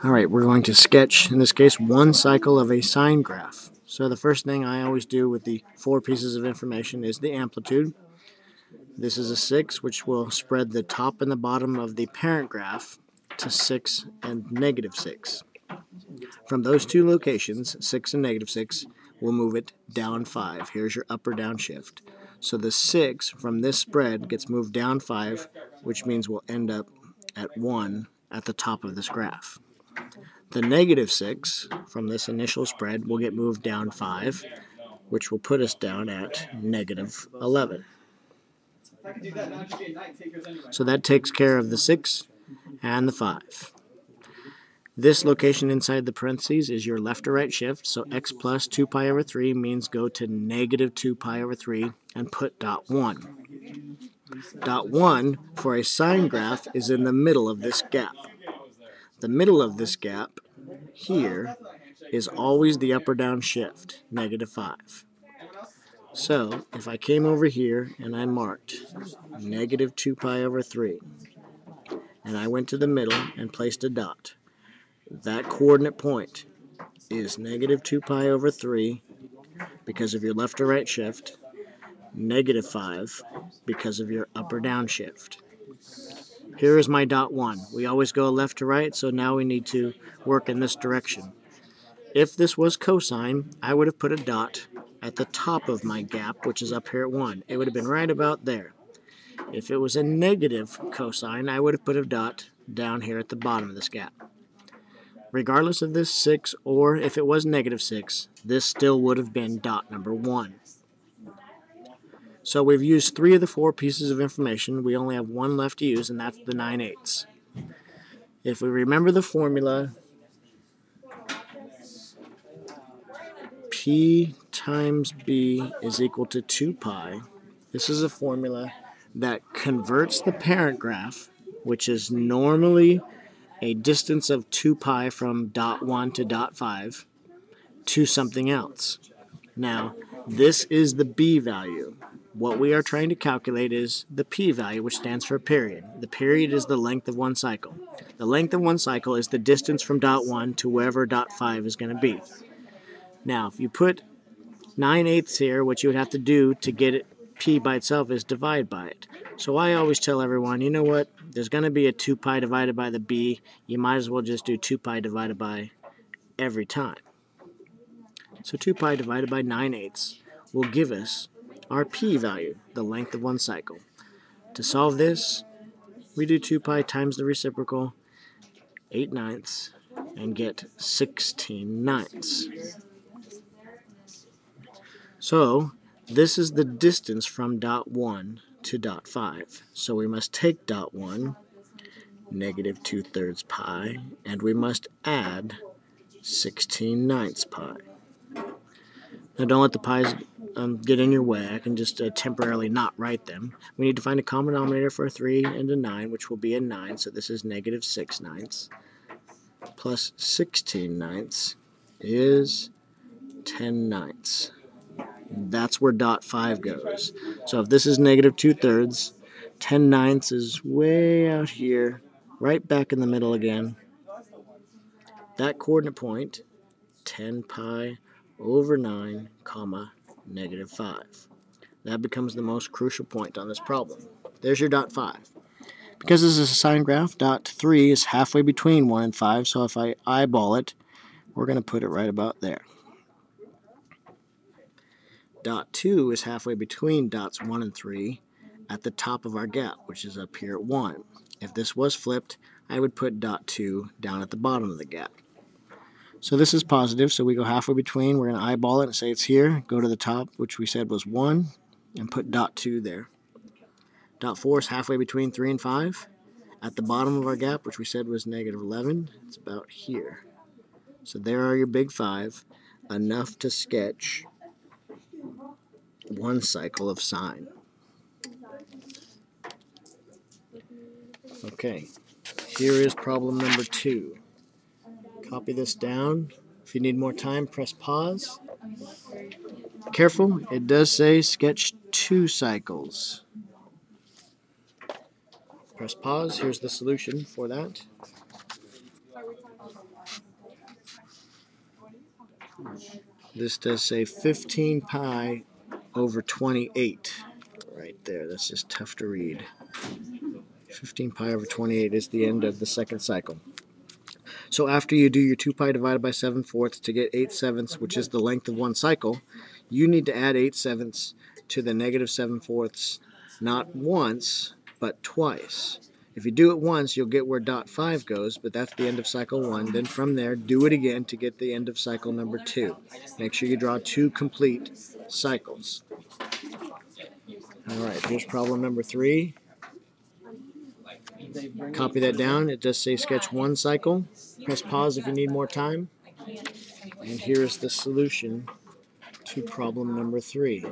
Alright, we're going to sketch, in this case, one cycle of a sine graph. So the first thing I always do with the 4 pieces of information is the amplitude. This is a 6, which will spread the top and the bottom of the parent graph to 6 and negative 6. From those two locations, 6 and negative 6, we'll move it down 5. Here's your up or down shift. So the 6 from this spread gets moved down 5, which means we'll end up at 1 at the top of this graph. The negative 6 from this initial spread will get moved down 5, which will put us down at negative 11. So that takes care of the 6 and the 5. This location inside the parentheses is your left or right shift, so x plus 2 pi over 3 means go to negative 2 pi over 3 and put dot 1. Dot 1 for a sine graph is in the middle of this gap. The middle of this gap here is always the up or down shift, negative 5. So if I came over here and I marked negative 2 pi over 3, and I went to the middle and placed a dot, that coordinate point is negative 2 pi over 3 because of your left or right shift, negative 5 because of your up or down shift. Here is my dot 1. We always go left to right, so now we need to work in this direction. If this was cosine, I would have put a dot at the top of my gap, which is up here at 1. It would have been right about there. If it was a negative cosine, I would have put a dot down here at the bottom of this gap. Regardless of this 6, or if it was negative 6, this still would have been dot number 1. So we've used 3 of the 4 pieces of information. We only have 1 left to use, and that's the 9/8. If we remember the formula, P times B is equal to 2 pi. This is a formula that converts the parent graph, which is normally a distance of 2 pi from dot 1 to dot 5, to something else. Now, this is the B value. What we are trying to calculate is the P value, which stands for period. The period is the length of one cycle. The length of one cycle is the distance from dot 1 to wherever dot 5 is going to be. Now, if you put 9/8 here, what you would have to do to get it P by itself is divide by it. So I always tell everyone, you know what, there's going to be a 2 pi divided by the B. You might as well just do 2 pi divided by every time. So 2 pi divided by 9/8 will give us our P value, the length of one cycle. To solve this, we do 2 pi times the reciprocal, 8/9, and get 16/9. So this is the distance from dot 1 to dot 5. So we must take dot 1, negative 2/3 pi, and we must add 16/9 pi. Now don't let the pi's get in your way. I can just temporarily not write them. We need to find a common denominator for a 3 and a 9, which will be a 9, so this is negative 6/9, plus 16/9 is 10/9. That's where dot 5 goes. So if this is negative 2/3, 10/9 is way out here, right back in the middle again. That coordinate point, 10 pi over 9, comma, negative 5. That becomes the most crucial point on this problem. There's your dot 5. Because this is a sine graph, dot 3 is halfway between 1 and 5, so if I eyeball it, we're going to put it right about there. Dot 2 is halfway between dots 1 and 3 at the top of our gap, which is up here at 1. If this was flipped, I would put dot 2 down at the bottom of the gap. So this is positive, so we go halfway between. We're going to eyeball it and say it's here. Go to the top, which we said was 1, and put dot 2 there. Dot 4 is halfway between 3 and 5. At the bottom of our gap, which we said was negative 11, it's about here. So there are your big 5, enough to sketch one cycle of sine. Okay, here is problem number 2. Copy this down. If you need more time, press pause. Careful, it does say sketch 2 cycles. Press pause. Here's the solution for that. This does say 15 pi over 28. Right there, that's just tough to read. 15 pi over 28 is the end of the second cycle. So after you do your 2 pi divided by 7/4 to get 8/7, which is the length of one cycle, you need to add 8/7 to the negative 7/4, not once, but twice. If you do it once, you'll get where dot 5 goes, but that's the end of cycle 1. Then from there, do it again to get the end of cycle number 2. Make sure you draw 2 complete cycles. All right, here's problem number 3. Copy that down. It does say sketch 1 cycle. Press pause if you need more time. And here is the solution to problem number 3.